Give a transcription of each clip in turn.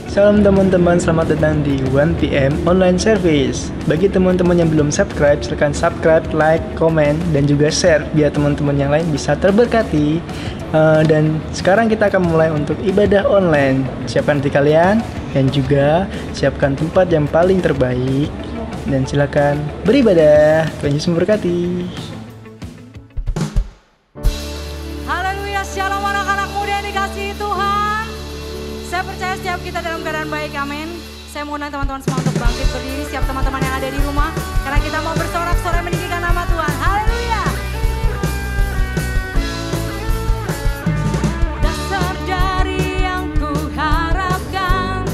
Salam teman-teman, selamat datang di 1PM Online Service. Bagi teman-teman yang belum subscribe, silahkan subscribe, like, komen, dan juga share biar teman-teman yang lain bisa terberkati. Dan sekarang kita akan mulai untuk ibadah online. Siapkan hati kalian dan juga siapkan tempat yang paling terbaik. Dan silakan beribadah. Tuhan Yesus memberkati. Haleluya, shalom anak-anak muda yang dikasihi Tuhan. Saya percaya setiap kita dalam keadaan baik, amin. Saya mau undang teman-teman semua untuk bangkit berdiri, siap teman-teman yang ada di rumah. Karena kita mau bersorak-sorai meninggikan nama Tuhan, haleluya. Dasar dari yang ku harapkan,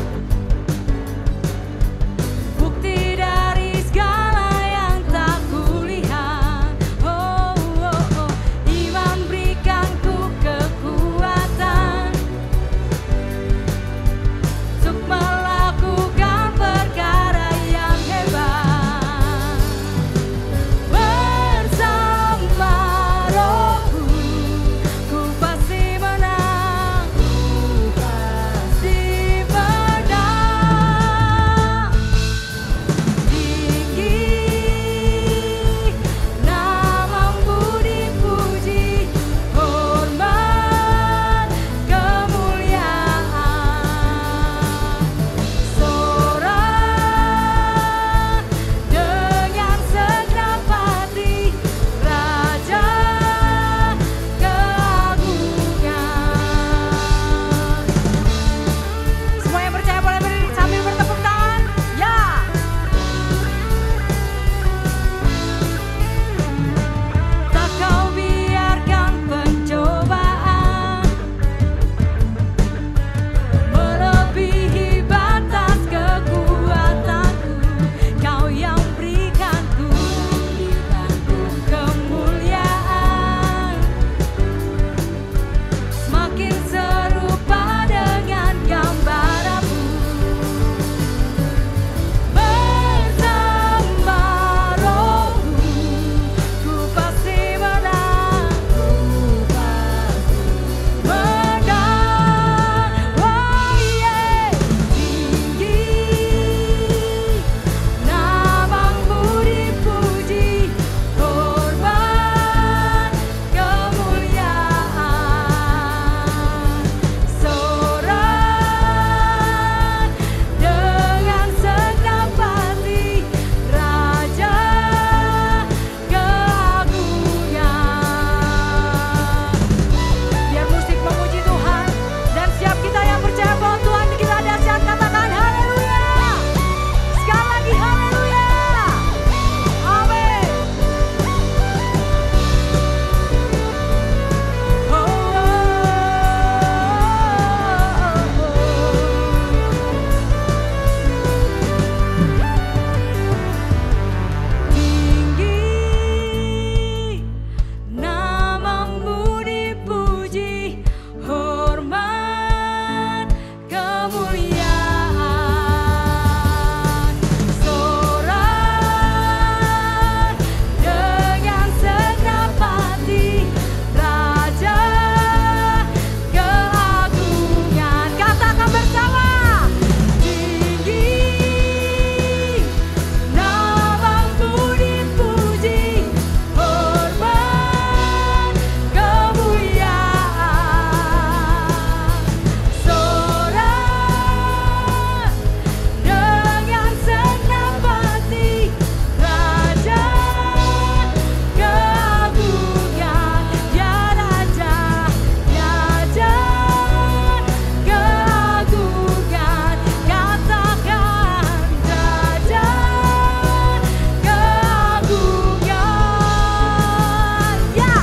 bukti dari segala yang tak kulihat. Oh, oh, oh. Iman berikan ku kekuatan untuk melakukan perkara yang hebat. Bersama Rohku, ku pasti menang, ku pasti menang. Tinggi namamu dipuji, hormat kemuliaan. Sorak dengan segenap hati, Raja keagungan. Semua yang percaya boleh berdiri sambil bertepuk tangan. Ya. Tak kau biarkan pencobaan melebihi batas kekuatanku. Kau yang berikanku kemuliaan, semakin serupa dengan gambaranmu. Bersama Rohmu, ku pasti menang, ku pasti menang. Oh yeah. Tinggi namamu dipuji, hormat kemuliaan. Sorak dengan segenap hati, Raja keagungan. Biar musik memuji Tuhan, dan siap kita yang percaya bahwa Tuhan kita dahsyat, katakan haleluya. Sekali lagi haleluya. Amin. Oh, oh, Tinggi namamu dipuji, hormat kemuliaan. Sorak dengan segenap hati, Raja keagungan. Katakan bersama. Tinggi namamu dipuji, hormat kemuliaan. Sorak dengan segenap hati, Raja keagungan. Ya Raja, ya Raja keagungan. Katakan Raja keagungan. Ya.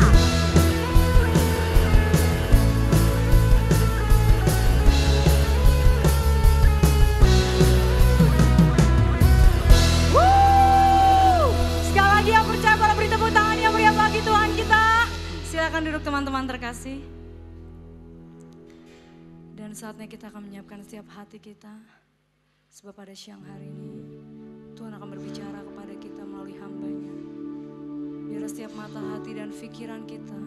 Wuh. Sekali lagi yang percaya boleh beri tepuk tangan yang meriah bagi Tuhan kita. Silakan duduk teman-teman terkasih. Dan saatnya kita akan menyiapkan setiap hati kita. Sebab pada siang hari ini Tuhan akan berbicara kepada kita melalui hamba-Nya. Biar setiap mata hati dan pikiran kita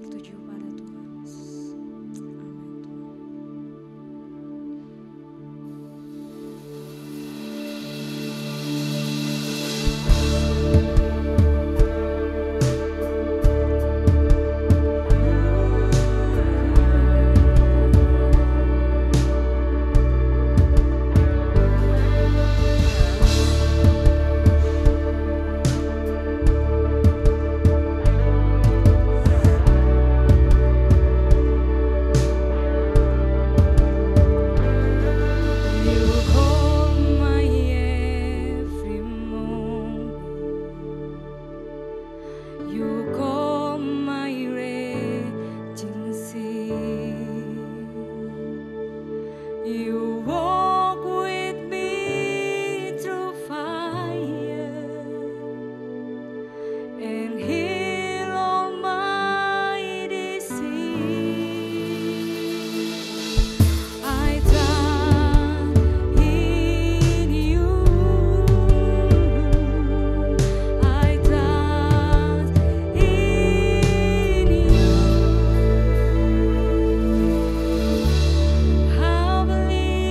tertuju pada Tuhan. Amin Tuhan. You walk with me through fire and heal all my disease. I trust in you. I trust in you. I believe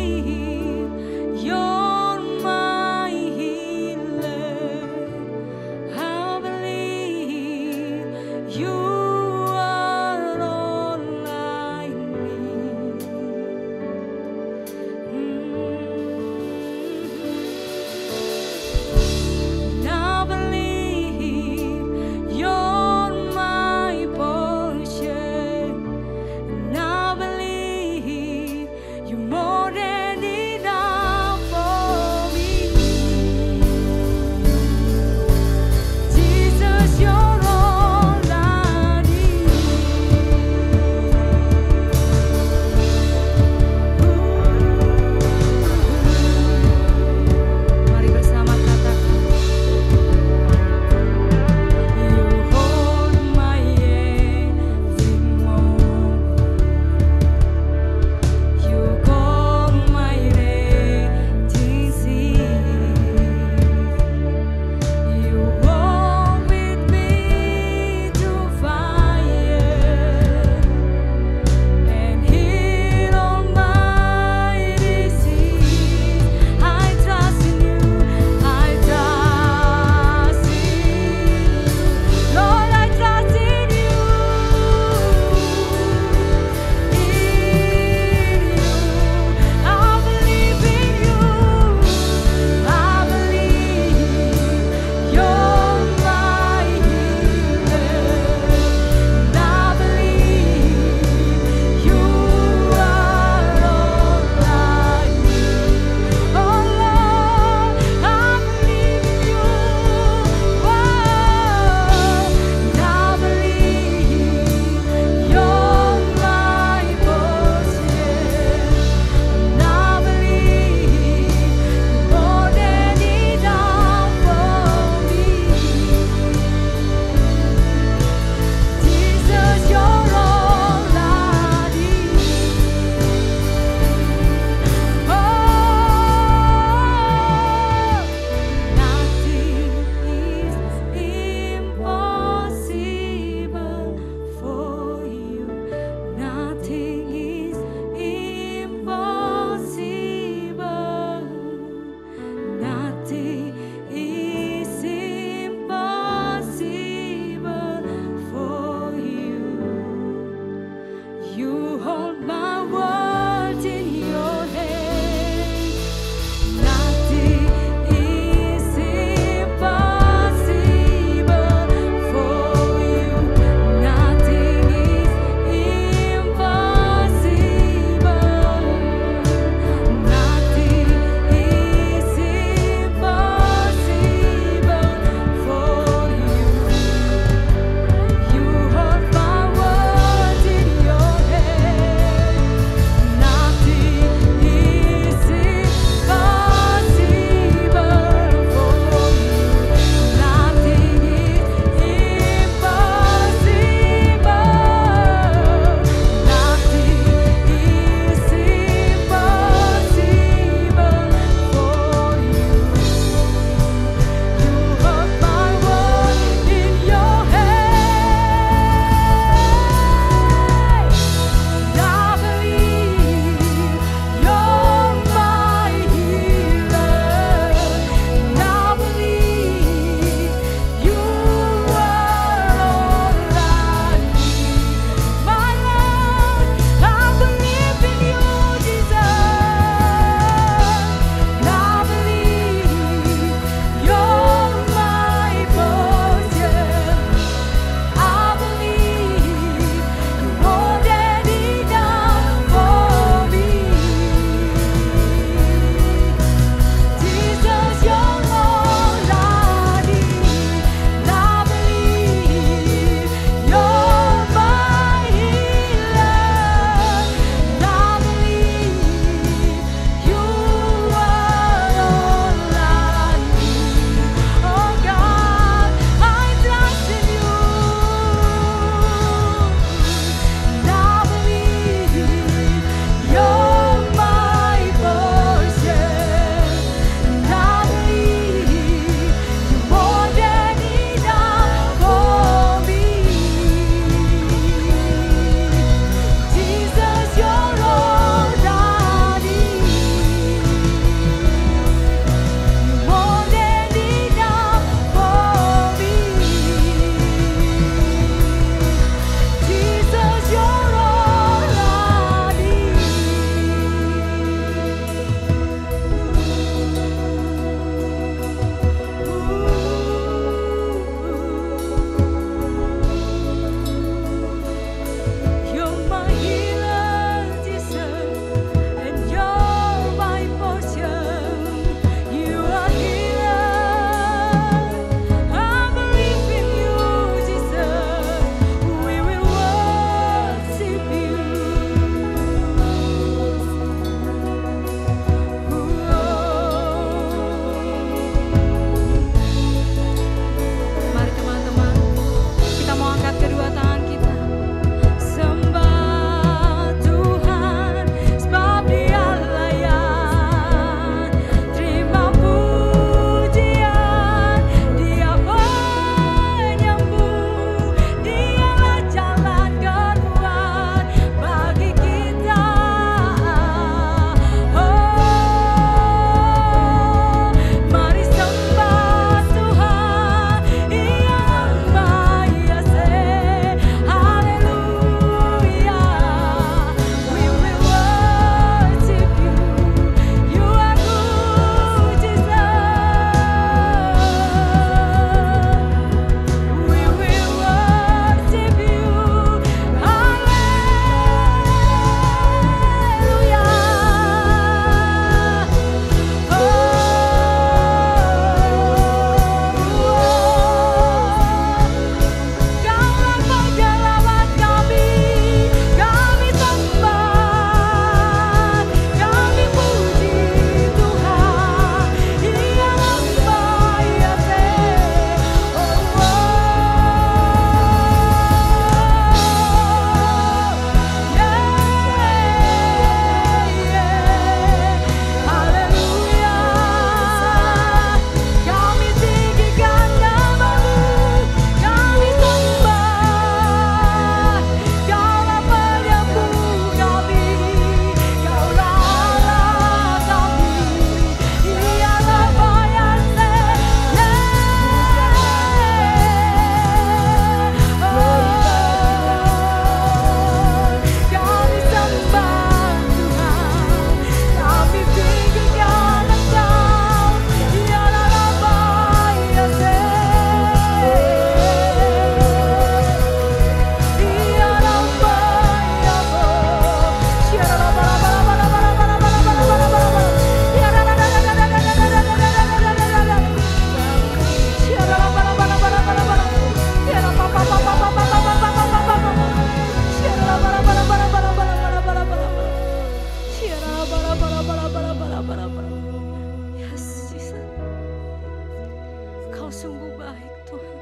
sungguh baik Tuhan.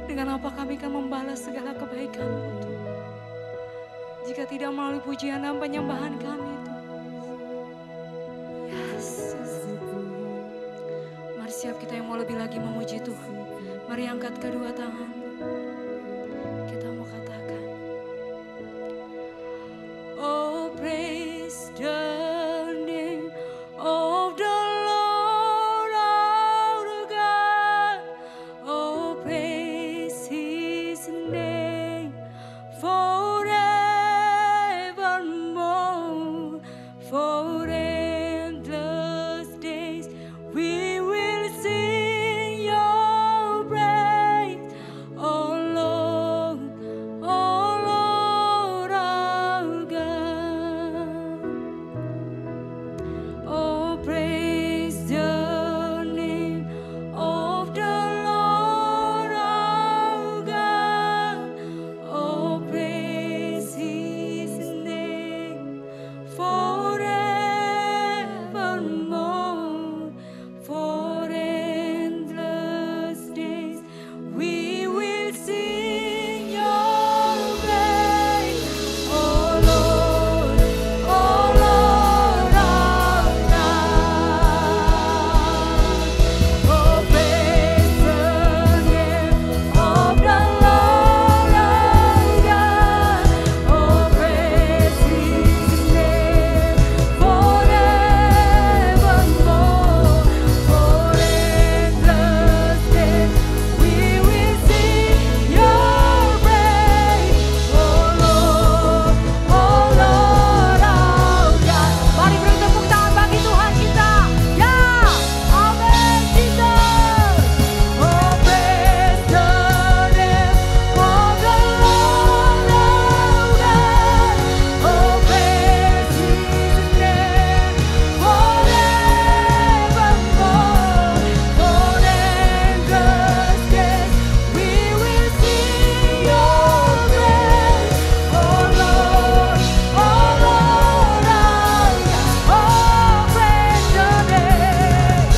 Dengan apa kami akan membalas segala kebaikan-Mu Tuhan. Jika tidak melalui pujian dan penyembahan kami Tuhan. Yes. Mari siap kita yang mau lebih lagi memuji Tuhan. Mari angkat kedua tangan. Kita mau katakan. Oh praise the name of the Lord our God. Oh praise His name forevermore. For endless days we will sing your praise. Oh Lord our God. Oh praise the name of the Lord our God. Oh praise His name forevermore. For endless days we will sing your praise. Oh Lord our God. Oh praise the name of the Lord our God. Oh praise His name forevermore. For endless days we will sing your praise. Oh Lord our God. Mari beri tepuk tangan bagi Tuhan kita. Ya, amin Jesus. Oh praise the name of the Lord our God. Oh praise His name forevermore. For endless days we will sing your praise. Oh Lord our God. Oh praise the name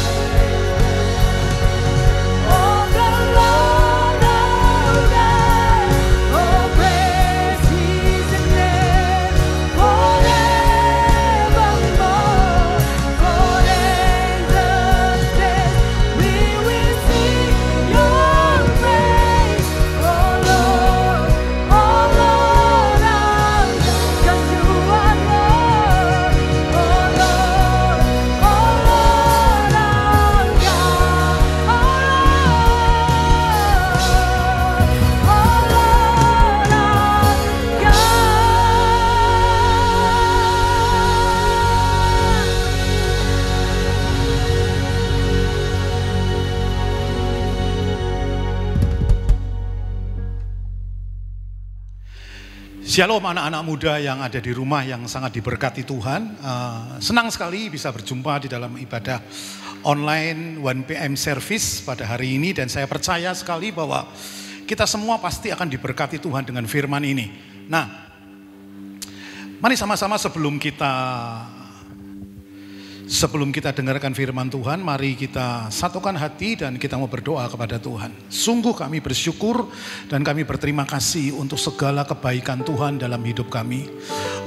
of the Lord our God. Oh praise His name forevermore. For endless days we will sing your praise. Oh Lord our God. 'Cause you are Lord. Oh Lord our Shalom anak-anak muda yang ada di rumah yang sangat diberkati Tuhan. Senang sekali bisa berjumpa di dalam ibadah online 1PM service pada hari ini. Dan saya percaya sekali bahwa kita semua pasti akan diberkati Tuhan dengan firman ini. Nah, mari sama-sama sebelum kita dengarkan firman Tuhan, mari kita satukan hati dan kita mau berdoa kepada Tuhan. Sungguh kami bersyukur dan kami berterima kasih untuk segala kebaikan Tuhan dalam hidup kami.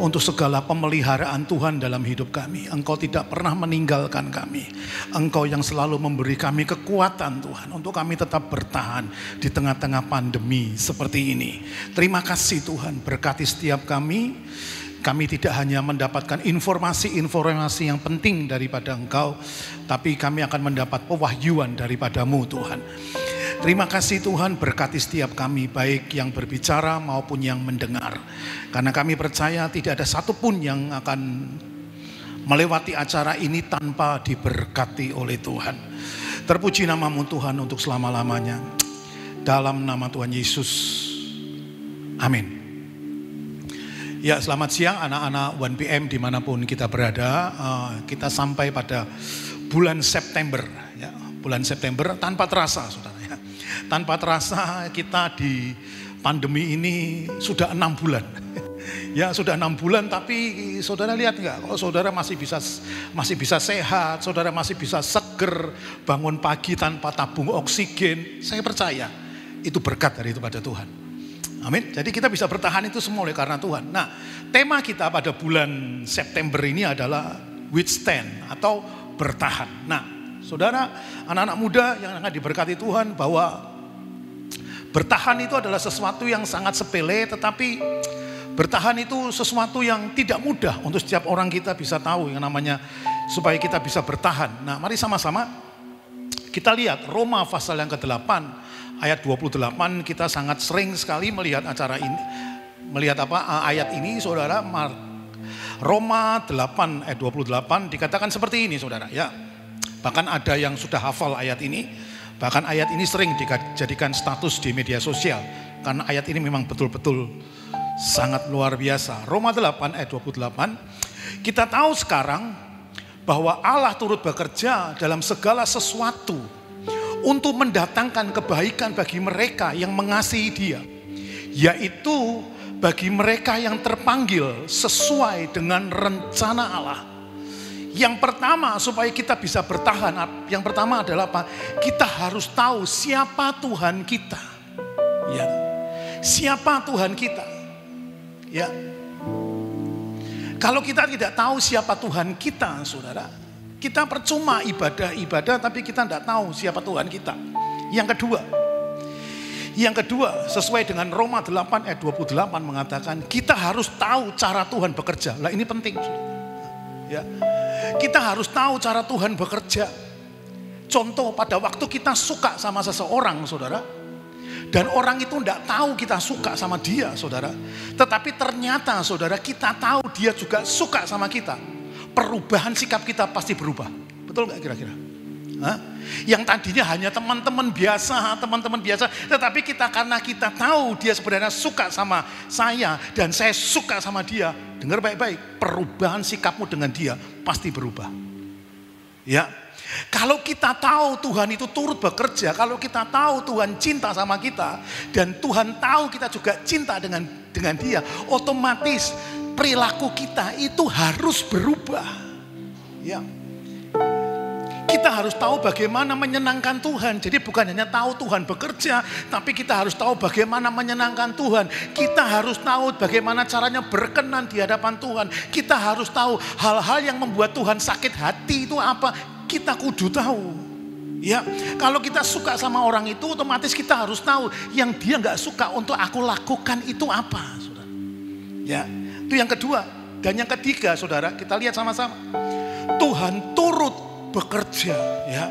Untuk segala pemeliharaan Tuhan dalam hidup kami. Engkau tidak pernah meninggalkan kami. Engkau yang selalu memberi kami kekuatan Tuhan. Untuk kami tetap bertahan di tengah-tengah pandemi seperti ini. Terima kasih Tuhan, berkati setiap kami. Kami tidak hanya mendapatkan informasi-informasi yang penting daripada Engkau, tapi kami akan mendapat pewahyuan daripadamu Tuhan. Terima kasih Tuhan, berkati setiap kami, baik yang berbicara maupun yang mendengar. Karena kami percaya tidak ada satupun yang akan melewati acara ini tanpa diberkati oleh Tuhan. Terpuji namamu Tuhan untuk selama-lamanya. Dalam nama Tuhan Yesus, amin. Ya, selamat siang anak-anak 1PM dimanapun kita berada. Kita sampai pada bulan September, ya, bulan September tanpa terasa, saudara. Ya. Tanpa terasa kita di pandemi ini sudah 6 bulan. Ya sudah 6 bulan tapi saudara lihat nggak? Kalau saudara masih bisa sehat, saudara masih bisa seger, bangun pagi tanpa tabung oksigen. Saya percaya itu berkat dari itu pada Tuhan. Amin. Jadi kita bisa bertahan itu semua oleh karena Tuhan. Nah, tema kita pada bulan September ini adalah withstand atau bertahan. Nah, saudara, anak-anak muda yang akan diberkati Tuhan, bahwa bertahan itu adalah sesuatu yang sangat sepele, tetapi bertahan itu sesuatu yang tidak mudah untuk setiap orang kita bisa tahu yang namanya supaya kita bisa bertahan. Nah, mari sama-sama kita lihat Roma pasal yang ke-8 ayat 28. Kita sangat sering sekali melihat acara ini, ayat ini, saudara. Roma 8 ayat 28 dikatakan seperti ini, saudara, ya. Bahkan ada yang sudah hafal ayat ini, bahkan ayat ini sering dijadikan status di media sosial karena ayat ini memang betul-betul sangat luar biasa. Roma 8 ayat 28. Kita tahu sekarang bahwa Allah turut bekerja dalam segala sesuatu untuk mendatangkan kebaikan bagi mereka yang mengasihi Dia, yaitu bagi mereka yang terpanggil sesuai dengan rencana Allah. Yang pertama supaya kita bisa bertahan, yang pertama adalah apa? Kita harus tahu siapa Tuhan kita. Ya. Siapa Tuhan kita? Ya. Kalau kita tidak tahu siapa Tuhan kita, saudara, kita percuma ibadah tapi kita tidak tahu siapa Tuhan kita. Yang kedua, sesuai dengan Roma 8 ayat 28 mengatakan kita harus tahu cara Tuhan bekerja. Lah ini penting, saudara. Ya. Kita harus tahu cara Tuhan bekerja. Contoh, pada waktu kita suka sama seseorang, saudara, dan orang itu tidak tahu kita suka sama dia, saudara. Tetapi ternyata, saudara, kita tahu dia juga suka sama kita. Perubahan sikap kita pasti berubah. Betul nggak kira-kira? Hah? Yang tadinya hanya teman-teman biasa, tetapi karena kita tahu dia sebenarnya suka sama saya dan saya suka sama dia. Dengar baik-baik, perubahan sikapmu dengan dia pasti berubah. Ya. Kalau kita tahu Tuhan itu turut bekerja, kalau kita tahu Tuhan cinta sama kita, dan Tuhan tahu kita juga cinta dengan Dia, otomatis perilaku kita itu harus berubah. Ya. Kita harus tahu bagaimana menyenangkan Tuhan. Jadi bukan hanya tahu Tuhan bekerja, tapi kita harus tahu bagaimana menyenangkan Tuhan. Kita harus tahu bagaimana caranya berkenan di hadapan Tuhan. Kita harus tahu hal-hal yang membuat Tuhan sakit hati itu apa. Kita kudu tahu. Ya, kalau kita suka sama orang itu, otomatis kita harus tahu yang dia nggak suka untuk aku lakukan itu apa, saudara. Ya, itu yang kedua. Dan yang ketiga, saudara, kita lihat sama-sama. Tuhan turut bekerja, ya.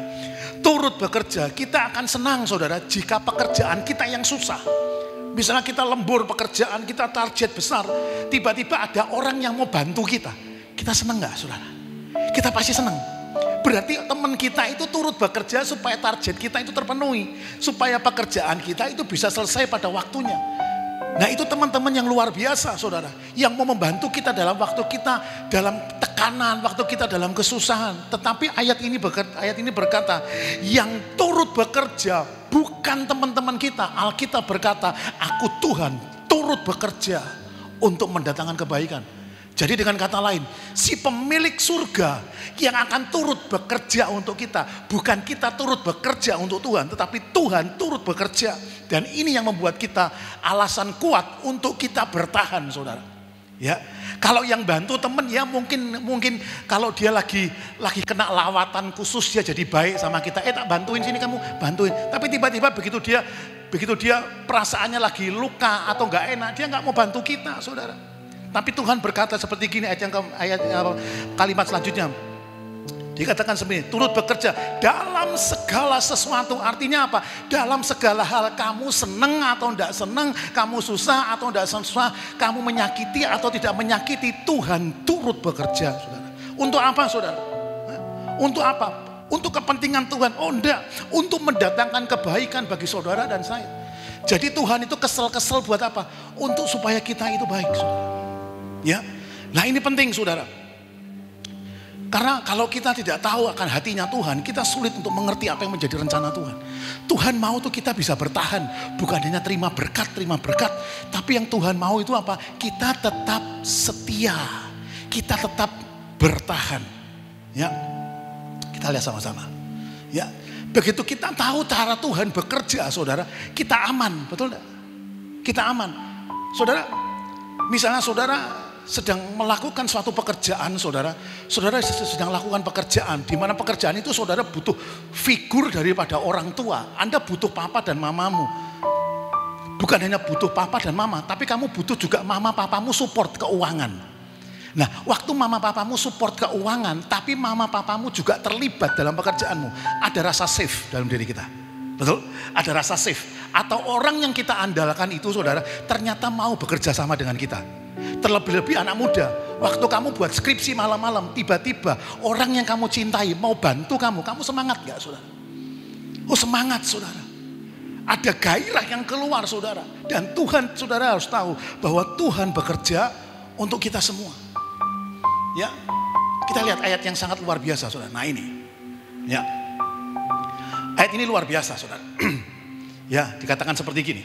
Turut bekerja. Kita akan senang, saudara, jika pekerjaan kita yang susah. Misalnya kita lembur pekerjaan, kita target besar, tiba-tiba ada orang yang mau bantu kita. Kita senang nggak, saudara? Kita pasti senang. Berarti teman kita itu turut bekerja supaya target kita itu terpenuhi. Supaya pekerjaan kita itu bisa selesai pada waktunya. Nah, itu teman-teman yang luar biasa, saudara. Yang mau membantu kita dalam waktu kita dalam tekanan, waktu kita dalam kesusahan. Tetapi ayat ini berkata, yang turut bekerja bukan teman-teman kita. Alkitab berkata, aku Tuhan turut bekerja untuk mendatangkan kebaikan. Jadi dengan kata lain, si pemilik surga yang akan turut bekerja untuk kita. Bukan kita turut bekerja untuk Tuhan, tetapi Tuhan turut bekerja. Dan ini yang membuat kita alasan kuat untuk kita bertahan, saudara. Ya, kalau yang bantu teman ya mungkin kalau dia lagi kena lawatan khusus dia jadi baik sama kita. Tak bantuin sini, kamu bantuin. Tapi tiba-tiba begitu dia perasaannya lagi luka atau nggak enak, dia nggak mau bantu kita, saudara. Tapi Tuhan berkata seperti gini, kalimat selanjutnya. Dikatakan seperti ini, turut bekerja dalam segala sesuatu. Artinya apa? Dalam segala hal, kamu senang atau tidak senang, kamu susah atau tidak susah, kamu menyakiti atau tidak menyakiti, Tuhan turut bekerja, saudara. Untuk apa, saudara? Untuk apa? Untuk kepentingan Tuhan? Oh enggak, untuk mendatangkan kebaikan bagi saudara dan saya. Jadi Tuhan itu kesel-kesel buat apa? Untuk supaya kita itu baik, saudara. Ya, nah ini penting, saudara. Karena kalau kita tidak tahu akan hatinya Tuhan, kita sulit untuk mengerti apa yang menjadi rencana Tuhan. Tuhan mau tuh kita bisa bertahan, bukan hanya terima berkat, tapi yang Tuhan mau itu apa? Kita tetap setia, kita tetap bertahan. Ya, kita lihat sama-sama. Ya, begitu kita tahu cara Tuhan bekerja, saudara, kita aman, betul tidak? Kita aman, saudara. Misalnya saudara sedang melakukan suatu pekerjaan, saudara sedang lakukan pekerjaan, di mana pekerjaan itu saudara butuh figur daripada orang tua. Anda butuh papa dan mamamu. Bukan hanya butuh papa dan mama, tapi kamu butuh juga mama papamu support keuangan. Nah, waktu mama papamu support keuangan, tapi mama papamu juga terlibat dalam pekerjaanmu, ada rasa safe dalam diri kita. Betul? Ada rasa safe. Atau orang yang kita andalkan itu, saudara, ternyata mau bekerja sama dengan kita. Terlebih-lebih anak muda, waktu kamu buat skripsi malam-malam, tiba-tiba orang yang kamu cintai mau bantu kamu semangat gak, saudara? Oh, semangat, saudara. Ada gairah yang keluar, saudara. Dan Tuhan, saudara harus tahu bahwa Tuhan bekerja untuk kita semua. Ya, kita lihat ayat yang sangat luar biasa, saudara. Nah ini, ya, ayat ini luar biasa, saudara. Ya, dikatakan seperti gini.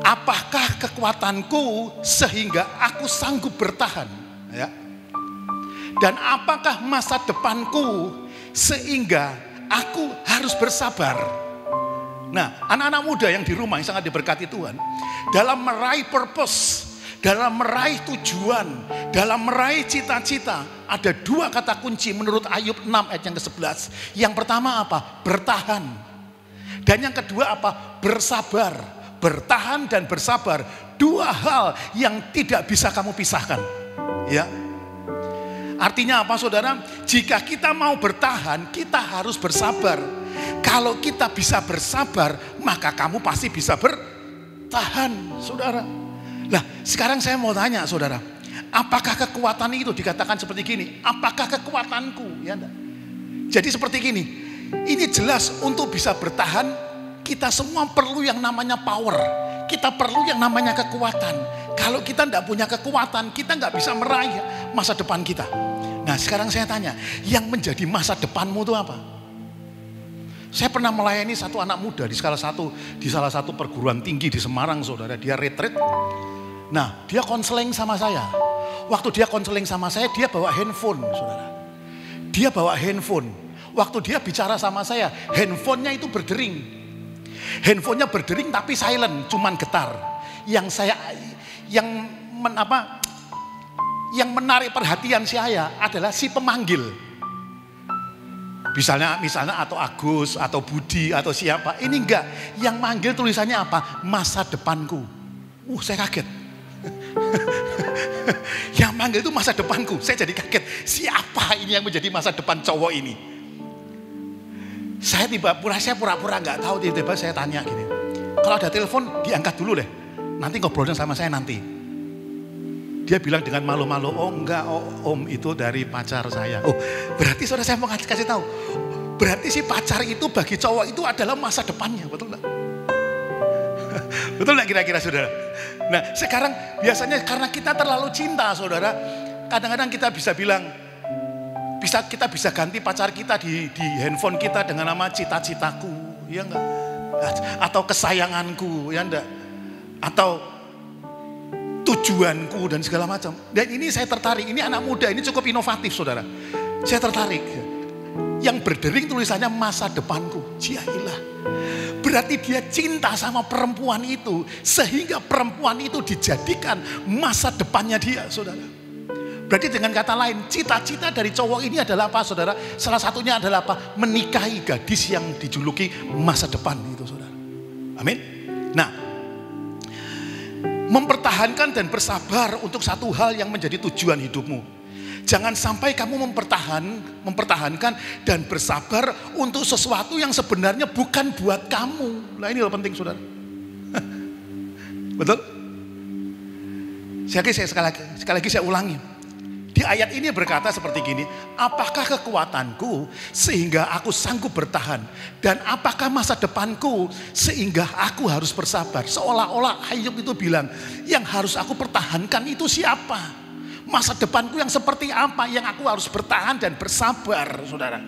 Apakah kekuatanku sehingga aku sanggup bertahan? Ya. Dan apakah masa depanku sehingga aku harus bersabar? Nah, anak-anak muda yang di rumah yang sangat diberkati Tuhan, dalam meraih purpose, dalam meraih tujuan, dalam meraih cita-cita, ada dua kata kunci menurut Ayub 6 ayat yang ke-11. Yang pertama apa? Bertahan. Dan yang kedua apa? Bersabar. Bertahan dan bersabar, dua hal yang tidak bisa kamu pisahkan. Ya, artinya apa, saudara? Jika kita mau bertahan, kita harus bersabar. Kalau kita bisa bersabar, maka kamu pasti bisa bertahan, saudara. Nah, sekarang saya mau tanya, saudara, apakah kekuatan itu dikatakan seperti gini? Apakah kekuatanku? Ya, enggak? Jadi seperti gini. Ini jelas untuk bisa bertahan. Kita semua perlu yang namanya power. Kita perlu yang namanya kekuatan. Kalau kita tidak punya kekuatan, kita nggak bisa meraih masa depan kita. Nah, sekarang saya tanya, yang menjadi masa depanmu itu apa? Saya pernah melayani satu anak muda di salah satu perguruan tinggi di Semarang, saudara. Dia retreat. Nah, dia konseling sama saya. Waktu dia konseling sama saya, dia bawa handphone, saudara. Dia bawa handphone. Waktu dia bicara sama saya, handphonenya itu berdering. Handphonenya berdering tapi silent, cuman getar. Yang menarik perhatian saya adalah si pemanggil. Misalnya atau Agus atau Budi atau siapa. Ini enggak, yang manggil tulisannya apa? Masa depanku. Saya kaget. Yang manggil itu masa depanku. Saya jadi kaget. Siapa ini yang menjadi masa depan cowok ini? Saya pura-pura nggak tahu, tiba-tiba saya tanya gini, kalau ada telepon diangkat dulu deh, nanti ngobrolnya sama saya nanti. Dia bilang dengan malu-malu, oh enggak, om itu dari pacar saya. Oh, berarti saudara, saya mau kasih tahu, berarti si pacar itu bagi cowok itu adalah masa depannya, betul nggak? Betul nggak kira-kira, saudara? Nah, sekarang biasanya karena kita terlalu cinta, saudara, kadang-kadang kita bisa bilang, kita bisa ganti pacar kita di handphone kita dengan nama cita-citaku, ya enggak? Atau kesayanganku, ya enggak? Atau tujuanku dan segala macam. Dan ini saya tertarik, ini anak muda, ini cukup inovatif, saudara. Saya tertarik. Yang berdering tulisannya masa depanku. Jailah. Berarti dia cinta sama perempuan itu, sehingga perempuan itu dijadikan masa depannya dia, saudara. Berarti dengan kata lain, cita-cita dari cowok ini adalah apa, saudara? Salah satunya adalah apa? Menikahi gadis yang dijuluki masa depan itu, saudara. Amin. Nah, mempertahankan dan bersabar untuk satu hal yang menjadi tujuan hidupmu. Jangan sampai kamu mempertahankan dan bersabar untuk sesuatu yang sebenarnya bukan buat kamu. Nah, ini penting, saudara. Betul? Sekali lagi saya ulangi. Di ayat ini berkata seperti gini, apakah kekuatanku sehingga aku sanggup bertahan? Dan apakah masa depanku sehingga aku harus bersabar? Seolah-olah Ayub itu bilang, yang harus aku pertahankan itu siapa? Masa depanku yang seperti apa yang aku harus bertahan dan bersabar, saudara.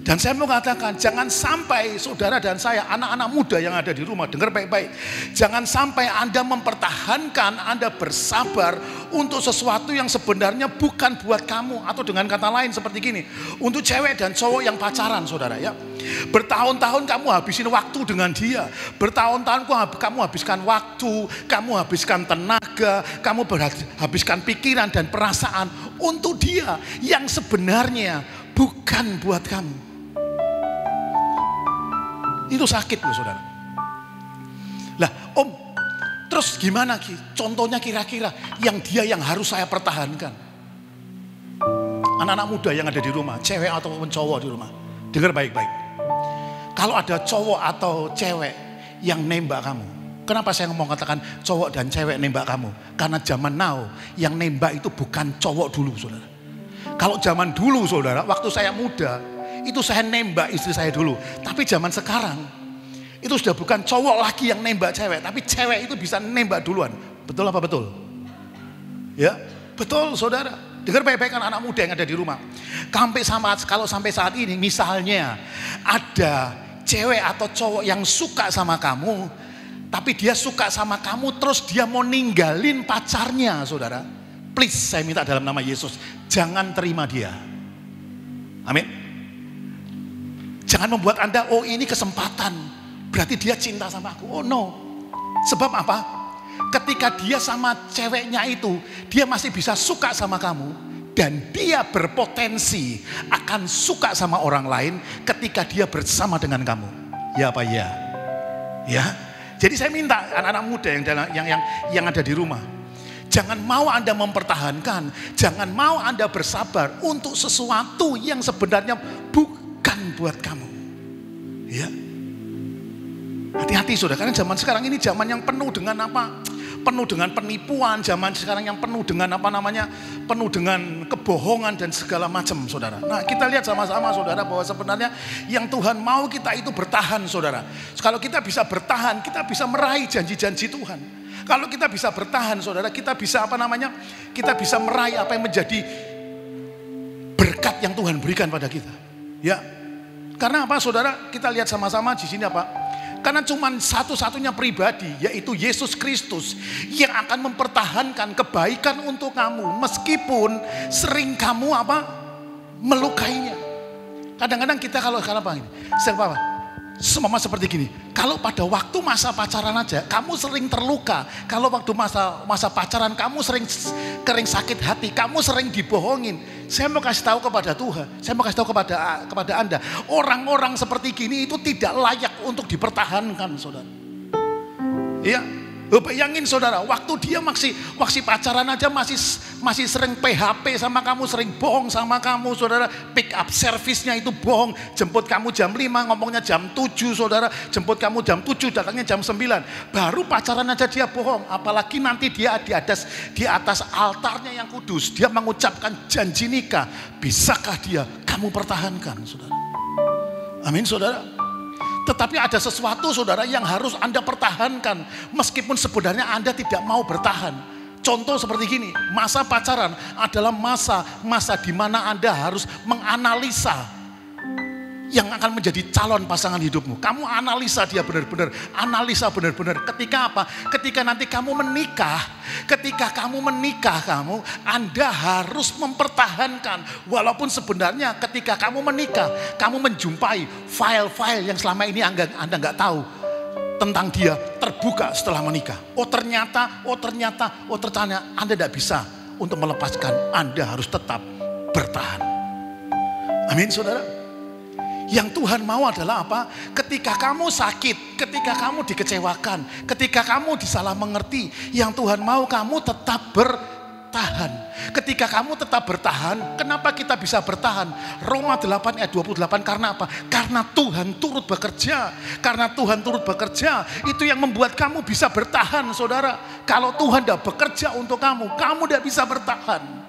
Dan saya mau katakan, jangan sampai saudara dan saya, anak-anak muda yang ada di rumah, dengar baik-baik. Jangan sampai Anda mempertahankan, Anda bersabar untuk sesuatu yang sebenarnya bukan buat kamu. Atau dengan kata lain seperti gini, untuk cewek dan cowok yang pacaran, saudara ya. Bertahun-tahun kamu habisin waktu dengan dia. Bertahun-tahun kamu habiskan waktu, kamu habiskan tenaga, kamu habiskan pikiran dan perasaan untuk dia yang sebenarnya bukan buat kamu. Itu sakit loh saudara. Lah om, terus gimana Ki? Contohnya kira-kira yang harus saya pertahankan. Anak-anak muda yang ada di rumah, cewek ataupun cowok di rumah, dengar baik-baik. Kalau ada cowok atau cewek yang nembak kamu, kenapa saya ngomong katakan cowok dan cewek nembak kamu? Karena zaman now yang nembak itu bukan cowok dulu saudara. Kalau zaman dulu saudara, waktu saya muda, itu saya nembak istri saya dulu. Tapi zaman sekarang, itu sudah bukan cowok lagi yang nembak cewek. Tapi cewek itu bisa nembak duluan. Betul apa betul? Ya, betul saudara. Dengar baik-baik kan anak muda yang ada di rumah. Kalau sampai saat ini, misalnya ada cewek atau cowok yang suka sama kamu, tapi dia suka sama kamu terus dia mau ninggalin pacarnya saudara. Please saya minta dalam nama Yesus, jangan terima dia. Amin. Jangan membuat Anda, oh ini kesempatan, berarti dia cinta sama aku. Oh no. Sebab apa? Ketika dia sama ceweknya itu, dia masih bisa suka sama kamu. Dan dia berpotensi akan suka sama orang lain ketika dia bersama dengan kamu. Ya apa ya? Ya. Jadi saya minta anak-anak muda yang ada di rumah, jangan mau Anda mempertahankan, jangan mau Anda bersabar untuk sesuatu yang sebenarnya bukan buat kamu. Ya. Hati-hati saudara, karena zaman sekarang ini zaman yang penuh dengan apa? Penuh dengan penipuan, zaman sekarang yang penuh dengan penuh dengan kebohongan dan segala macam saudara. Nah, kita lihat sama-sama saudara bahwa sebenarnya yang Tuhan mau kita itu bertahan saudara. Kalau kita bisa bertahan, kita bisa meraih janji-janji Tuhan. Kalau kita bisa bertahan saudara, kita bisa kita bisa meraih apa yang menjadi berkat yang Tuhan berikan pada kita. Ya. Karena apa saudara? Kita lihat sama-sama di sini apa? Karena cuma satu-satunya pribadi, yaitu Yesus Kristus, yang akan mempertahankan kebaikan untuk kamu meskipun sering kamu melukainya. Kadang-kadang kita kalau apa ini? Semama seperti gini. Kalau pada waktu masa pacaran aja kamu sering terluka. Kalau waktu masa pacaran kamu sering sakit hati, kamu sering dibohongin. Saya mau kasih tahu kepada Tuhan, saya mau kasih tahu kepada Anda, orang-orang seperti gini itu tidak layak untuk dipertahankan, saudara. Iya. Bayangin saudara, waktu dia masih pacaran aja masih sering PHP sama kamu, sering bohong sama kamu saudara. Pick up service-nya itu bohong, jemput kamu jam 5 ngomongnya jam 7 saudara, jemput kamu jam 7 datangnya jam 9. Baru pacaran aja dia bohong, apalagi nanti dia di atas altarnya yang kudus dia mengucapkan janji nikah. Bisakah kamu pertahankan saudara? Amin saudara. Tetapi ada sesuatu saudara yang harus Anda pertahankan meskipun sebenarnya Anda tidak mau bertahan. Contoh seperti gini, masa pacaran adalah masa di mana Anda harus menganalisa yang akan menjadi calon pasangan hidupmu. Kamu analisa dia benar-benar, analisa benar-benar. Ketika apa? Ketika nanti kamu menikah, Anda harus mempertahankan. Walaupun sebenarnya ketika kamu menikah, kamu menjumpai file-file yang selama ini Anda nggak tahu tentang dia terbuka setelah menikah. Oh ternyata Anda tidak bisa untuk melepaskan. Anda harus tetap bertahan. Amin saudara. Yang Tuhan mau adalah apa? Ketika kamu sakit, ketika kamu dikecewakan, ketika kamu disalah mengerti, yang Tuhan mau kamu tetap bertahan. Ketika kamu tetap bertahan, kenapa kita bisa bertahan? Roma 8 ayat 28, karena apa? Karena Tuhan turut bekerja. Karena Tuhan turut bekerja, itu yang membuat kamu bisa bertahan saudara. Kalau Tuhan tidak bekerja untuk kamu tidak bisa bertahan.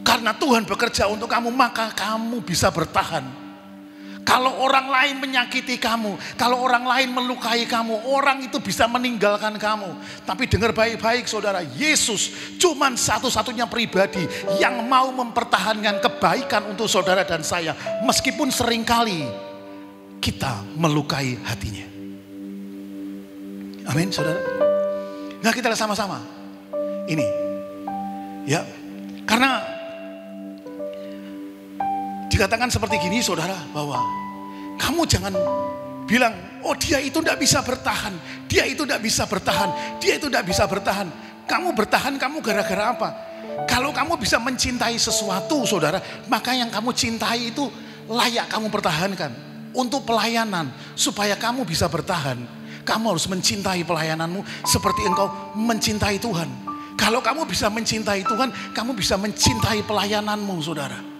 Karena Tuhan bekerja untuk kamu, maka kamu bisa bertahan. Kalau orang lain menyakiti kamu, kalau orang lain melukai kamu, orang itu bisa meninggalkan kamu. Tapi dengar baik-baik saudara, Yesus cuman satu-satunya pribadi yang mau mempertahankan kebaikan untuk saudara dan saya. Meskipun seringkali kita melukai hatinya. Amin saudara. Nah kita lihat sama-sama. Ini. Ya. Karena dikatakan seperti gini saudara, bahwa kamu jangan bilang, oh dia itu tidak bisa bertahan, dia itu tidak bisa bertahan, dia itu tidak bisa bertahan. Kamu bertahan, kamu gara-gara apa? Kalau kamu bisa mencintai sesuatu saudara, maka yang kamu cintai itu layak kamu pertahankan. Untuk pelayanan, supaya kamu bisa bertahan, kamu harus mencintai pelayananmu seperti engkau mencintai Tuhan. Kalau kamu bisa mencintai Tuhan, kamu bisa mencintai pelayananmu saudara.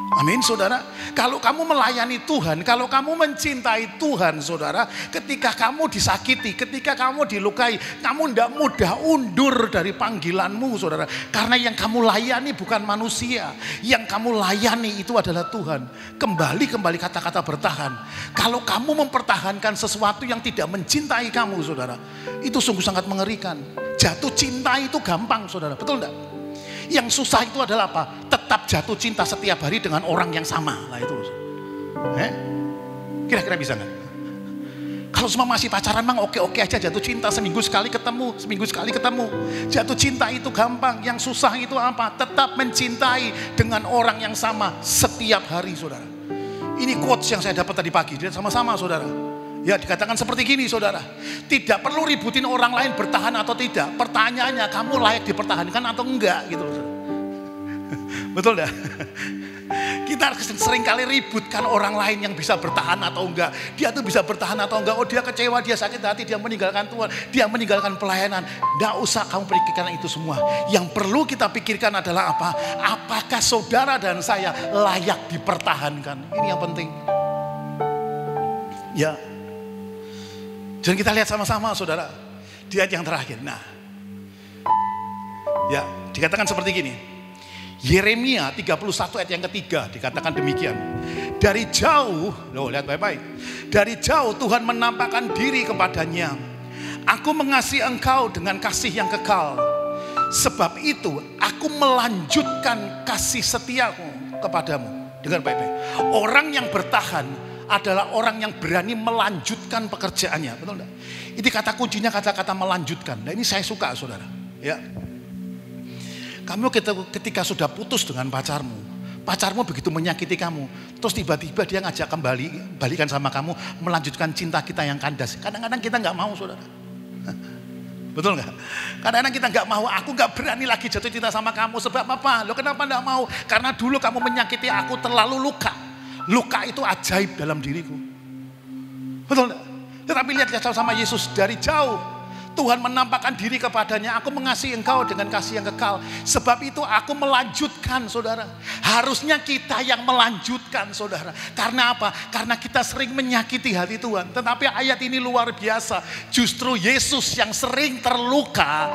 Amin saudara. Kalau kamu melayani Tuhan, kalau kamu mencintai Tuhan saudara, ketika kamu disakiti, ketika kamu dilukai, kamu tidak mudah undur dari panggilanmu saudara. Karena yang kamu layani bukan manusia, yang kamu layani itu adalah Tuhan. Kembali kata-kata bertahan. Kalau kamu mempertahankan sesuatu yang tidak mencintai kamu saudara, itu sungguh sangat mengerikan. Jatuh cinta itu gampang saudara, betul tidak? Yang susah itu adalah apa? Tetap jatuh cinta setiap hari dengan orang yang sama. Lah itu. Kira-kira bisa nggak? Kalau semua masih pacaran mang oke-oke aja, jatuh cinta seminggu sekali ketemu. Jatuh cinta itu gampang. Yang susah itu apa? Tetap mencintai dengan orang yang sama setiap hari saudara. Ini quotes yang saya dapat tadi pagi. Sama-sama saudara. Ya dikatakan seperti gini saudara. Tidak perlu ributin orang lain bertahan atau tidak. Pertanyaannya kamu layak dipertahankan atau enggak gitu. Betul dah. Kita sering kali ributkan orang lain yang bisa bertahan atau enggak. Dia tuh bisa bertahan atau enggak. Oh dia kecewa, dia sakit hati, dia meninggalkan Tuhan, dia meninggalkan pelayanan. Tidak usah kamu pikirkan itu semua. Yang perlu kita pikirkan adalah apa? Apakah saudara dan saya layak dipertahankan? Ini yang penting. Ya. Dan kita lihat sama-sama saudara, di ayat yang terakhir. Nah, ya dikatakan seperti gini. Yeremia 31 ayat yang ketiga dikatakan demikian. Dari jauh, loh lihat baik-baik. Dari jauh Tuhan menampakkan diri kepadanya. Aku mengasihi engkau dengan kasih yang kekal. Sebab itu aku melanjutkan kasih setiaku kepadamu. Dengar baik-baik. Orang yang bertahan adalah orang yang berani melanjutkan pekerjaannya, betul enggak? Ini kata kuncinya kata-kata melanjutkan. Nah ini saya suka saudara. Ya, kamu ketika sudah putus dengan pacarmu begitu menyakiti kamu, terus tiba-tiba dia ngajak balikan sama kamu, melanjutkan cinta kita yang kandas. Kadang-kadang kita nggak mau saudara. Betul nggak? Kadang-kadang kita nggak mau. Aku nggak berani lagi jatuh cinta sama kamu. Sebab apa? Lo kenapa nggak mau? Karena dulu kamu menyakiti aku terlalu luka. Luka itu ajaib dalam diriku. Betul enggak? Tetapi lihat sama Yesus dari jauh. Tuhan menampakkan diri kepadanya. Aku mengasihi engkau dengan kasih yang kekal. Sebab itu aku melanjutkan saudara. Harusnya kita yang melanjutkan saudara. Karena apa? Karena kita sering menyakiti hati Tuhan. Tetapi ayat ini luar biasa. Justru Yesus yang sering terluka.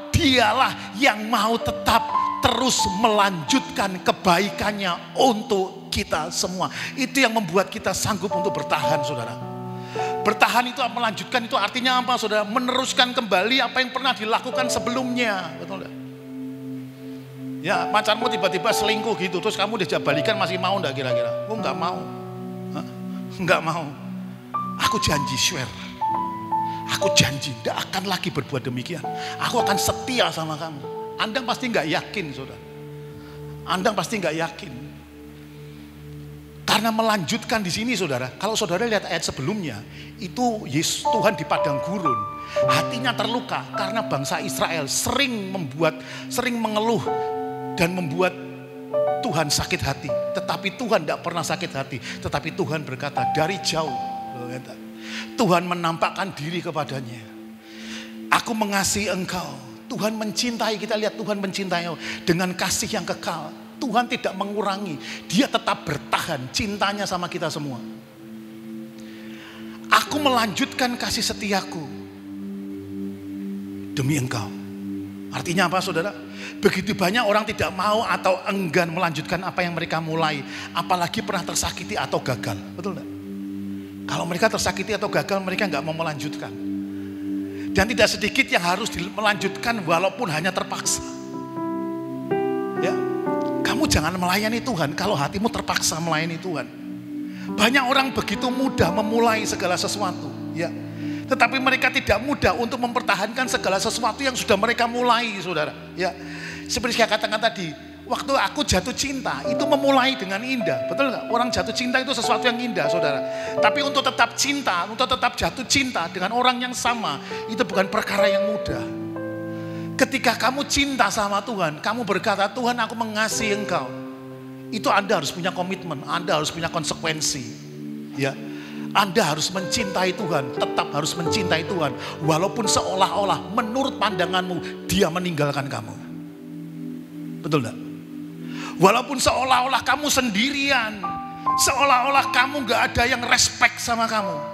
Dialah yang mau tetap terus melanjutkan kebaikannya untuk kita semua. Itu yang membuat kita sanggup untuk bertahan saudara. Bertahan itu melanjutkan itu artinya apa saudara? Meneruskan kembali apa yang pernah dilakukan sebelumnya. Betul enggak? Ya pacarmu tiba-tiba selingkuh gitu, terus kamu diajak balikan masih mau enggak kira-kira? Oh enggak mau. Enggak mau. Aku janji swear. Aku janji tidak akan lagi berbuat demikian. Aku akan setia sama kamu. Anda pasti nggak yakin, saudara. Anda pasti nggak yakin. Karena melanjutkan di sini, saudara. Kalau saudara lihat ayat sebelumnya, itu Yesus Tuhan di padang gurun, hatinya terluka karena bangsa Israel sering mengeluh dan membuat Tuhan sakit hati. Tetapi Tuhan tidak pernah sakit hati. Tetapi Tuhan berkata dari jauh, Tuhan menampakkan diri kepadanya. Aku mengasihi engkau. Tuhan mencintai, kita lihat Tuhan mencintai dengan kasih yang kekal. Tuhan tidak mengurangi, dia tetap bertahan cintanya sama kita semua. Aku melanjutkan kasih setiaku demi engkau. Artinya apa saudara? Begitu banyak orang tidak mau atau enggan melanjutkan apa yang mereka mulai. Apalagi pernah tersakiti atau gagal. Betul enggak? Kalau mereka tersakiti atau gagal, mereka nggak mau melanjutkan. Dan tidak sedikit yang harus melanjutkan walaupun hanya terpaksa. Ya, kamu jangan melayani Tuhan kalau hatimu terpaksa melayani Tuhan. Banyak orang begitu mudah memulai segala sesuatu. Ya, tetapi mereka tidak mudah untuk mempertahankan segala sesuatu yang sudah mereka mulai, saudara. Ya, seperti saya katakan tadi, waktu aku jatuh cinta itu memulai dengan indah, betul nggak? Orang jatuh cinta itu sesuatu yang indah, saudara. Tapi untuk tetap cinta, untuk tetap jatuh cinta dengan orang yang sama, itu bukan perkara yang mudah. Ketika kamu cinta sama Tuhan, kamu berkata, Tuhan aku mengasihi Engkau. Itu Anda harus punya komitmen, Anda harus punya konsekuensi. Ya, Anda harus mencintai Tuhan, tetap harus mencintai Tuhan. Walaupun seolah-olah menurut pandanganmu dia meninggalkan kamu. Betul enggak? Walaupun seolah-olah kamu sendirian, seolah-olah kamu gak ada yang respect sama kamu.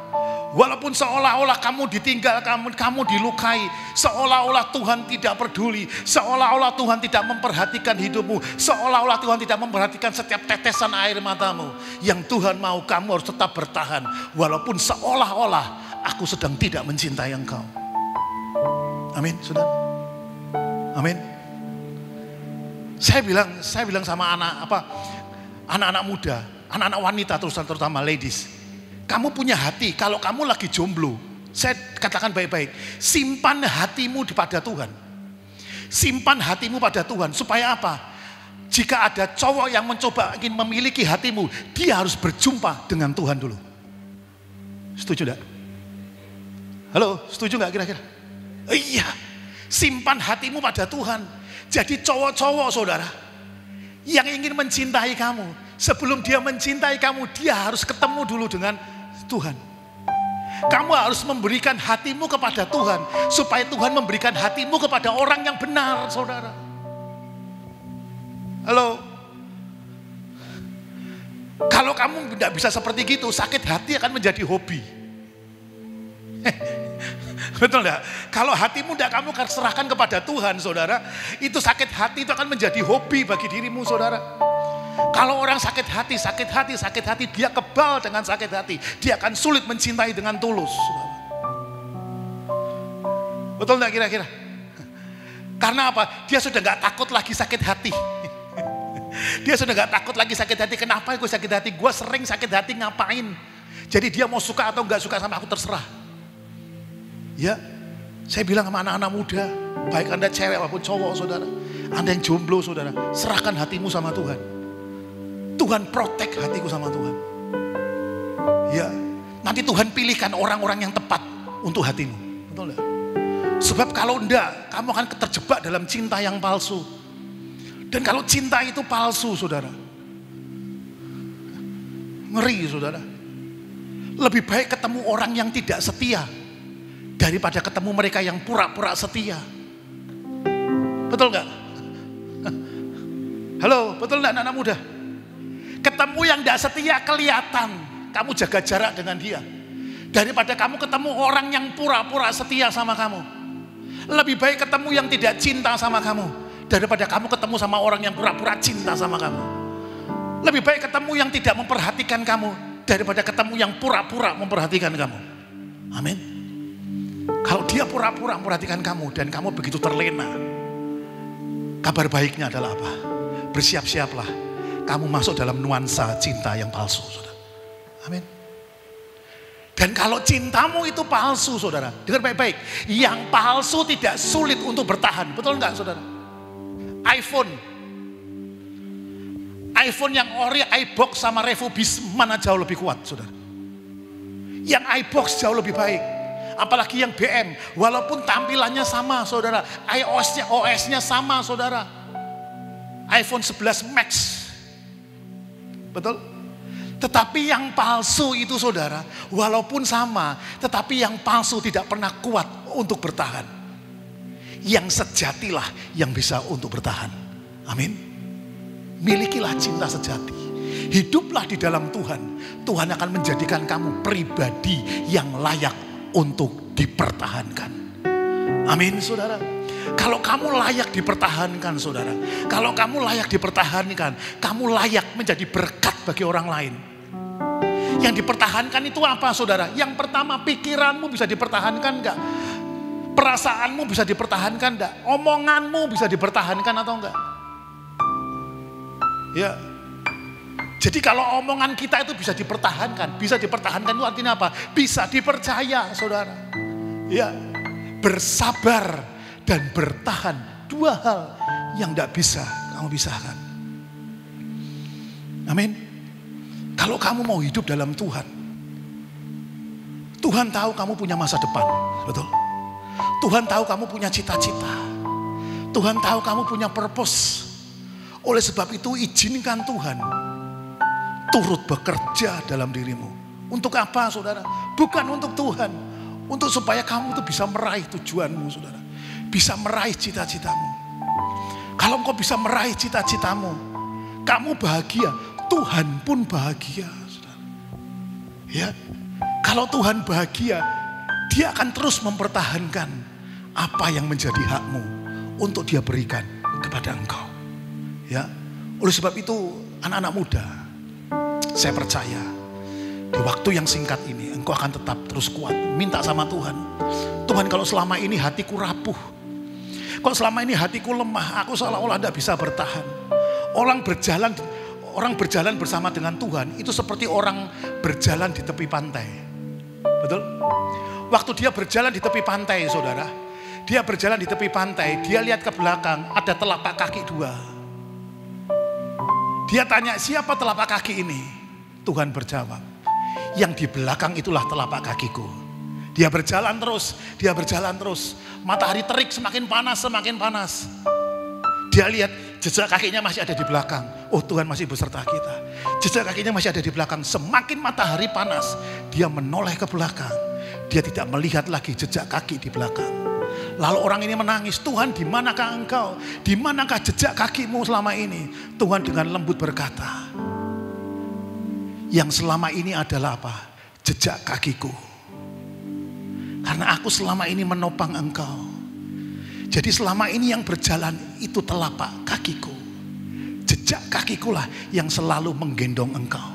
Walaupun seolah-olah kamu ditinggal, kamu dilukai, seolah-olah Tuhan tidak peduli, seolah-olah Tuhan tidak memperhatikan hidupmu, seolah-olah Tuhan tidak memperhatikan setiap tetesan air matamu. Yang Tuhan mau kamu harus tetap bertahan, walaupun seolah-olah aku sedang tidak mencintai engkau. Amin, saudara. Amin. Saya bilang sama anak-anak muda, anak-anak wanita terutama ladies. Kamu punya hati, kalau kamu lagi jomblo, saya katakan baik-baik, simpan hatimu pada Tuhan. Simpan hatimu pada Tuhan, supaya apa? Jika ada cowok yang mencoba ingin memiliki hatimu, dia harus berjumpa dengan Tuhan dulu. Setuju enggak? Halo, setuju enggak kira-kira? Iya, simpan hatimu pada Tuhan. Jadi cowok-cowok saudara, yang ingin mencintai kamu, sebelum dia mencintai kamu, dia harus ketemu dulu dengan Tuhan. Kamu harus memberikan hatimu kepada Tuhan, supaya Tuhan memberikan hatimu kepada orang yang benar, saudara. Halo. Kalau kamu tidak bisa seperti gitu, sakit hati akan menjadi hobi. Betul enggak? Kalau hatimu tidak kamu serahkan kepada Tuhan, saudara, itu sakit hati itu akan menjadi hobi bagi dirimu, saudara. Kalau orang sakit hati, dia kebal dengan sakit hati. Dia akan sulit mencintai dengan tulus. Betul enggak kira-kira? Karena apa? Dia sudah enggak takut lagi sakit hati. Dia sudah enggak takut lagi sakit hati. Kenapa gue sakit hati? Gue sering sakit hati, ngapain? Jadi dia mau suka atau enggak suka sama aku terserah. Ya, saya bilang sama anak-anak muda, baik Anda cewek maupun cowok, saudara, Anda yang jomblo, saudara, serahkan hatimu sama Tuhan. Tuhan protect hatiku sama Tuhan. Ya, nanti Tuhan pilihkan orang-orang yang tepat untuk hatimu. Betul enggak? Sebab kalau enggak, kamu akan terjebak dalam cinta yang palsu. Dan kalau cinta itu palsu, saudara, ngeri, saudara. Lebih baik ketemu orang yang tidak setia daripada ketemu mereka yang pura-pura setia. Betul enggak? Halo, betul enggak anak-anak muda? Ketemu yang tidak setia kelihatan, kamu jaga jarak dengan dia. Daripada kamu ketemu orang yang pura-pura setia sama kamu. Lebih baik ketemu yang tidak cinta sama kamu, daripada kamu ketemu sama orang yang pura-pura cinta sama kamu. Lebih baik ketemu yang tidak memperhatikan kamu, daripada ketemu yang pura-pura memperhatikan kamu. Amin. Kalau dia pura-pura memperhatikan kamu dan kamu begitu terlena, kabar baiknya adalah apa? Bersiap-siaplah, kamu masuk dalam nuansa cinta yang palsu, saudara. Amin. Dan kalau cintamu itu palsu, saudara, dengar baik-baik, yang palsu tidak sulit untuk bertahan, betul enggak, saudara? iPhone yang ori iBox sama Refubis mana jauh lebih kuat, saudara? Yang iBox jauh lebih baik. Apalagi yang BM, walaupun tampilannya sama, saudara, OS-nya sama, saudara. iPhone 11 Max, betul? Tetapi yang palsu itu, saudara, walaupun sama, tetapi yang palsu tidak pernah kuat untuk bertahan. Yang sejatilah yang bisa untuk bertahan. Amin. Milikilah cinta sejati. Hiduplah di dalam Tuhan. Tuhan akan menjadikan kamu pribadi yang layak untuk dipertahankan. Amin, saudara. Kalau kamu layak dipertahankan saudara. Kalau kamu layak dipertahankan, kamu layak menjadi berkat bagi orang lain. Yang dipertahankan itu apa saudara? Yang pertama, pikiranmu bisa dipertahankan enggak? Perasaanmu bisa dipertahankan enggak? Omonganmu bisa dipertahankan atau enggak? Ya. Jadi kalau omongan kita itu bisa dipertahankan itu artinya apa? Bisa dipercaya saudara. Ya, bersabar dan bertahan, dua hal yang tidak bisa kamu pisahkan. Amin. Kalau kamu mau hidup dalam Tuhan, Tuhan tahu kamu punya masa depan, betul? Tuhan tahu kamu punya cita-cita, Tuhan tahu kamu punya purpose. Oleh sebab itu izinkan Tuhan turut bekerja dalam dirimu. Untuk apa saudara? Bukan untuk Tuhan. Untuk supaya kamu itu bisa meraih tujuanmu saudara. Bisa meraih cita-citamu. Kalau engkau bisa meraih cita-citamu, kamu bahagia, Tuhan pun bahagia saudara. Ya, kalau Tuhan bahagia, Dia akan terus mempertahankan apa yang menjadi hakmu untuk Dia berikan kepada engkau. Ya, oleh sebab itu anak-anak muda, saya percaya di waktu yang singkat ini engkau akan tetap terus kuat. Minta sama Tuhan. Tuhan, kalau selama ini hatiku rapuh, kalau selama ini hatiku lemah, aku seolah-olah tidak bisa bertahan. Orang berjalan bersama dengan Tuhan itu seperti orang berjalan di tepi pantai. Betul? Waktu dia berjalan di tepi pantai saudara, dia berjalan di tepi pantai, dia lihat ke belakang ada telapak kaki dua. Dia tanya, siapa telapak kaki ini? Tuhan berjawab, yang di belakang itulah telapak kakiku. Dia berjalan terus. Matahari terik semakin panas. Dia lihat jejak kakinya masih ada di belakang. Oh, Tuhan masih beserta kita. Jejak kakinya masih ada di belakang. Semakin matahari panas, dia menoleh ke belakang. Dia tidak melihat lagi jejak kaki di belakang. Lalu orang ini menangis, Tuhan di manakah engkau? Di manakah jejak kakimu selama ini? Tuhan dengan lembut berkata, yang selama ini adalah apa? Jejak kakiku. Karena aku selama ini menopang engkau. Jadi selama ini yang berjalan itu telapak kakiku. Jejak kakikulah yang selalu menggendong engkau.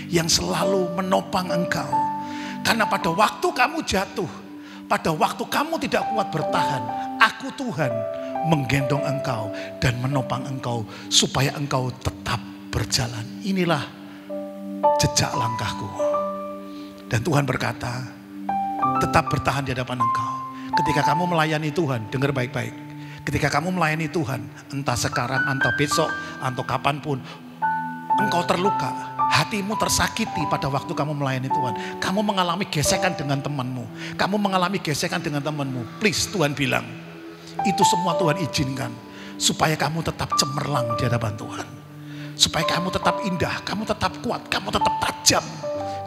Yang selalu menopang engkau. Karena pada waktu kamu jatuh, pada waktu kamu tidak kuat bertahan, aku Tuhan menggendong engkau dan menopang engkau supaya engkau tetap berjalan. Inilah jejak langkahku. Dan Tuhan berkata, tetap bertahan di hadapan engkau. Ketika kamu melayani Tuhan, dengar baik-baik. Ketika kamu melayani Tuhan, entah sekarang, entah besok, atau kapanpun, engkau terluka, hatimu tersakiti pada waktu kamu melayani Tuhan. Kamu mengalami gesekan dengan temanmu. Kamu mengalami gesekan dengan temanmu. Please, Tuhan bilang, itu semua Tuhan izinkan. Supaya kamu tetap cemerlang di hadapan Tuhan. Supaya kamu tetap indah, kamu tetap kuat, kamu tetap tajam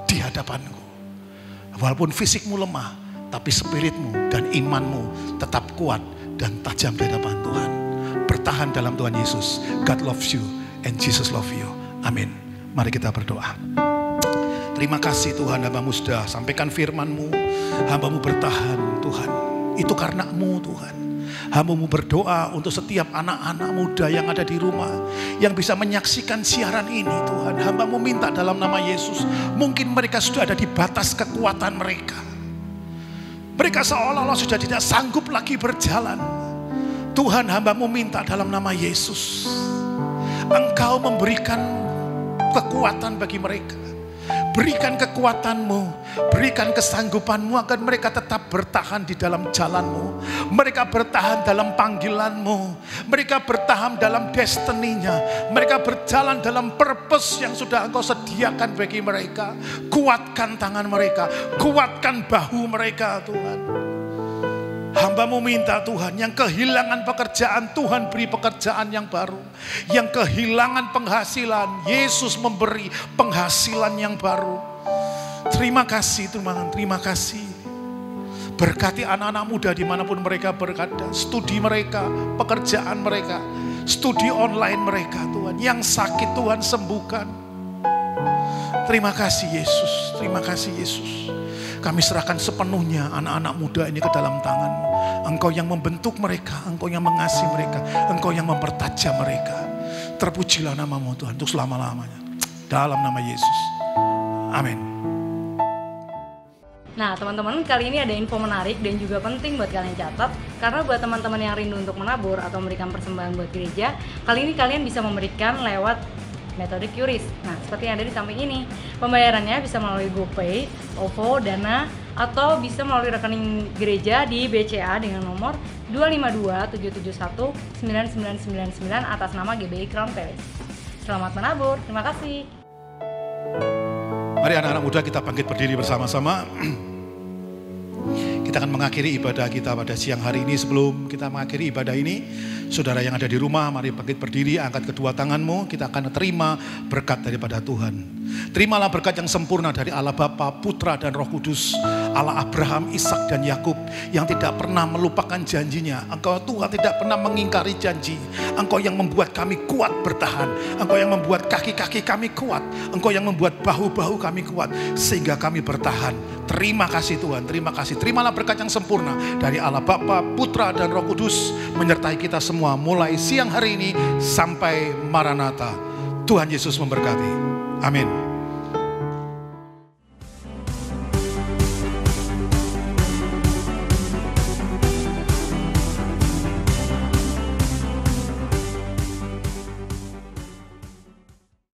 di hadapanku. Walaupun fisikmu lemah, tapi spiritmu dan imanmu tetap kuat dan tajam di hadapan Tuhan. Bertahan dalam Tuhan Yesus. God loves you and Jesus loves you. Amin. Mari kita berdoa. Terima kasih Tuhan, hamba-Mu sudah sampaikan firman-Mu. Hamba-Mu bertahan Tuhan. Itu karena-Mu Tuhan. Hamba-Mu berdoa untuk setiap anak-anak muda yang ada di rumah, yang bisa menyaksikan siaran ini Tuhan. Hamba-Mu minta dalam nama Yesus. Mungkin mereka sudah ada di batas kekuatan mereka. Mereka seolah-olah sudah tidak sanggup lagi berjalan. Tuhan, hamba-Mu minta dalam nama Yesus, Engkau memberikan kekuatan bagi mereka. Berikan kekuatan-Mu, berikan kesanggupan-Mu agar mereka tetap bertahan di dalam jalan-Mu. Mereka bertahan dalam panggilan-Mu. Mereka bertahan dalam destiny-nya. Mereka berjalan dalam purpose yang sudah Engkau sediakan bagi mereka. Kuatkan tangan mereka, kuatkan bahu mereka Tuhan. Hamba-Mu minta Tuhan, yang kehilangan pekerjaan, Tuhan beri pekerjaan yang baru. Yang kehilangan penghasilan, Yesus memberi penghasilan yang baru. Terima kasih Tuhan, terima kasih. Berkati anak-anak muda dimanapun mereka berada. Studi mereka, pekerjaan mereka, studi online mereka Tuhan. Yang sakit Tuhan sembuhkan. Terima kasih Yesus, terima kasih Yesus. Kami serahkan sepenuhnya anak-anak muda ini ke dalam tangan-Mu. Engkau yang membentuk mereka, Engkau yang mengasihi mereka, Engkau yang mempertajam mereka. Terpujilah nama-Mu Tuhan untuk selama-lamanya. Dalam nama Yesus. Amin. Nah teman-teman, kali ini ada info menarik dan juga penting buat kalian catat. Karena buat teman-teman yang rindu untuk menabur atau memberikan persembahan buat gereja, kali ini kalian bisa memberikan lewat metode QRIS. Nah seperti yang ada di samping ini. Pembayarannya bisa melalui GoPay, OVO, Dana, atau bisa melalui rekening gereja di BCA dengan nomor 252-771-9999 atas nama GBI Crown Palace. Selamat menabur, terima kasih. Mari anak-anak muda kita bangkit berdiri bersama-sama. Kita akan mengakhiri ibadah kita pada siang hari ini. Sebelum kita mengakhiri ibadah ini, saudara yang ada di rumah, mari bangkit berdiri, angkat kedua tanganmu. Kita akan terima berkat daripada Tuhan. Terimalah berkat yang sempurna dari Allah Bapa, Putra dan Roh Kudus, Allah Abraham, Ishak dan Yakub, yang tidak pernah melupakan janjinya. Engkau Tuhan tidak pernah mengingkari janji. Engkau yang membuat kami kuat bertahan. Engkau yang membuat kaki-kaki kami kuat. Engkau yang membuat bahu-bahu kami kuat sehingga kami bertahan. Terima kasih Tuhan, terima kasih. Terimalah berkat yang sempurna dari Allah Bapa, Putra dan Roh Kudus menyertai kita semua mulai siang hari ini sampai Maranatha. Tuhan Yesus memberkati. Amin.